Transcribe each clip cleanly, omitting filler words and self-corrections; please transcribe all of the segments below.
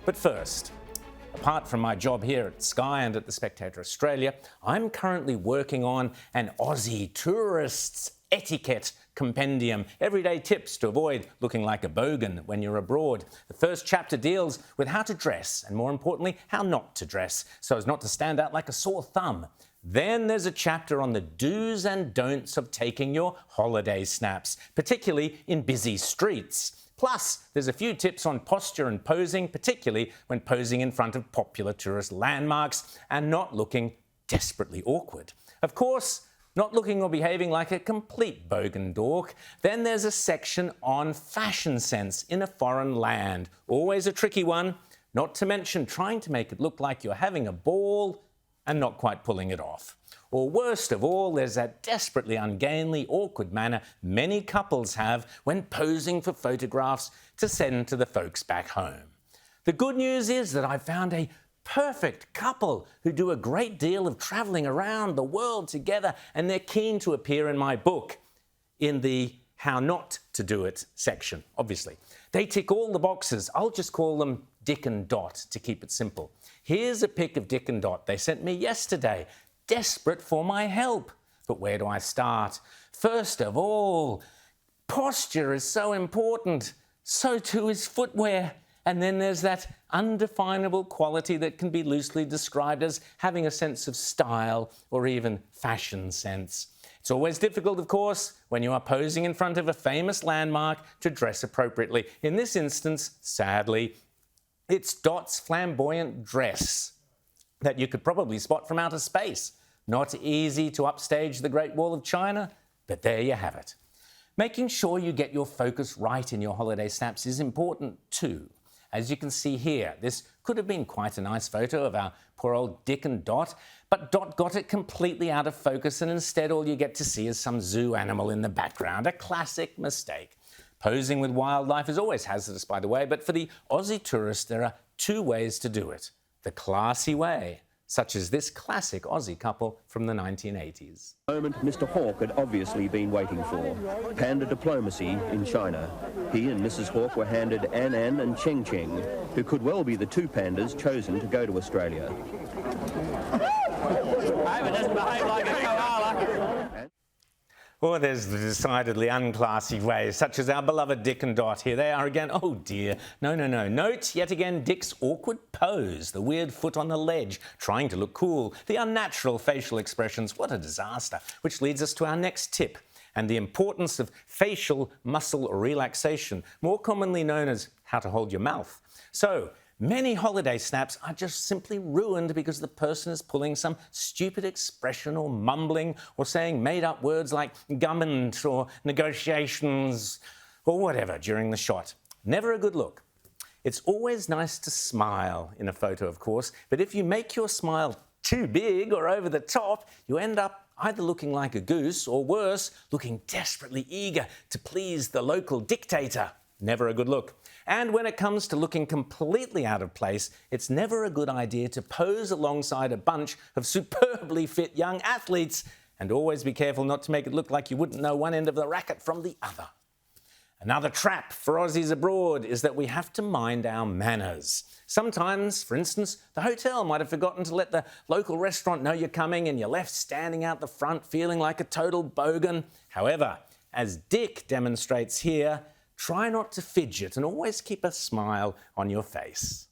But first, apart from my job here at Sky and at The Spectator Australia, I'm currently working on an Aussie Tourists Etiquette Compendium, everyday tips to avoid looking like a bogan when you're abroad. The first chapter deals with how to dress and, more importantly, how not to dress so as not to stand out like a sore thumb. Then there's a chapter on the do's and don'ts of taking your holiday snaps, particularly in busy streets. Plus, there's a few tips on posture and posing, particularly when posing in front of popular tourist landmarks and not looking desperately awkward. Of course, not looking or behaving like a complete bogan dork. Then there's a section on fashion sense in a foreign land. Always a tricky one, not to mention trying to make it look like you're having a ball and not quite pulling it off. Or worst of all, there's that desperately ungainly, awkward manner many couples have when posing for photographs to send to the folks back home. The good news is that I found a perfect couple who do a great deal of travelling around the world together, and they're keen to appear in my book in the How Not to Do It section, obviously. They tick all the boxes. I'll just call them Dick and Dot to keep it simple. Here's a pic of Dick and Dot they sent me yesterday, desperate for my help. But where do I start? First of all, posture is so important. So too is footwear. And then there's that undefinable quality that can be loosely described as having a sense of style or even fashion sense. It's always difficult, of course, when you are posing in front of a famous landmark to dress appropriately. In this instance, sadly, it's Dot's flamboyant dress that you could probably spot from outer space. Not easy to upstage the Great Wall of China, but there you have it. Making sure you get your focus right in your holiday snaps is important too. As you can see here, this could have been quite a nice photo of our poor old Dick and Dot, but Dot got it completely out of focus and instead all you get to see is some zoo animal in the background, a classic mistake. Posing with wildlife is always hazardous, by the way, but for the Aussie tourist there are two ways to do it. The classy way, such as this classic Aussie couple from the 1980s. Moment Mr. Hawke had obviously been waiting for. Panda diplomacy in China. He and Mrs. Hawke were handed An and Cheng Cheng, who could well be the two pandas chosen to go to Australia. I hope it doesn't behave like a koala. Or there's the decidedly unclassy ways, such as our beloved Dick and Dot. Here they are again. Oh dear. No. Note, yet again, Dick's awkward pose, the weird foot on the ledge, trying to look cool, the unnatural facial expressions. What a disaster. Which leads us to our next tip, and the importance of facial muscle relaxation, more commonly known as how to hold your mouth. So, many holiday snaps are just simply ruined because the person is pulling some stupid expression or mumbling or saying made-up words like government or negotiations or whatever during the shot. Never a good look. It's always nice to smile in a photo, of course, but if you make your smile too big or over the top, you end up either looking like a goose or worse, looking desperately eager to please the local dictator. Never a good look. And when it comes to looking completely out of place, it's never a good idea to pose alongside a bunch of superbly fit young athletes, and always be careful not to make it look like you wouldn't know one end of the racket from the other. Another trap for Aussies abroad is that we have to mind our manners. Sometimes, for instance, the hotel might have forgotten to let the local restaurant know you're coming and you're left standing out the front feeling like a total bogan. However, as Dick demonstrates here, try not to fidget and always keep a smile on your face.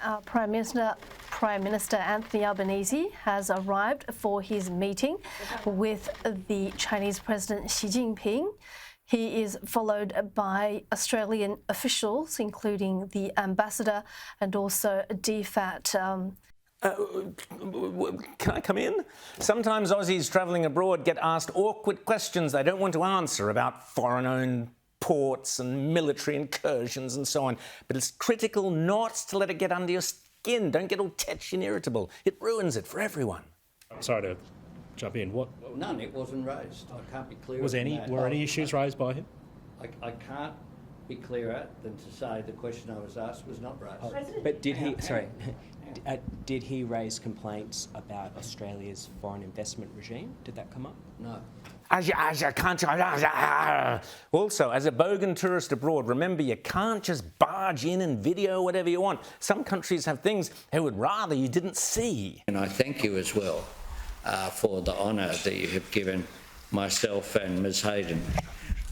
Our Prime Minister Anthony Albanese has arrived for his meeting with the Chinese President Xi Jinping. He is followed by Australian officials, including the ambassador and also DFAT. Can I come in? Sometimes Aussies travelling abroad get asked awkward questions they don't want to answer about foreign-owned ports and military incursions and so on. But it's critical not to let it get under your skin. Don't get all tetchy and irritable. It ruins it for everyone. Sorry to jump in. What? Well, none. It wasn't raised. I can't be clearer. Were any issues raised by him? I can't be clearer than to say the question I was asked was not raised. But did he? Sorry. Did he raise complaints about Australia's foreign investment regime? Did that come up? No. Also, as a bogan tourist abroad, remember you can't just barge in and video whatever you want. Some countries have things they would rather you didn't see. And I thank you as well for the honour that you have given myself and Ms Hayden,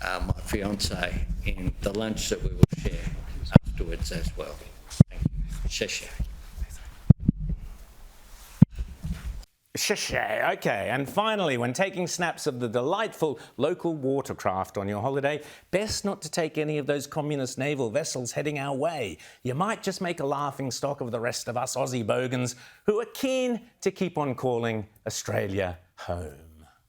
my fiancée, in the lunch that we will share afterwards as well. Thank you. 谢谢. Shishay, okay. And finally, when taking snaps of the delightful local watercraft on your holiday, best not to take any of those communist naval vessels heading our way. You might just make a laughing stock of the rest of us Aussie bogans who are keen to keep on calling Australia home.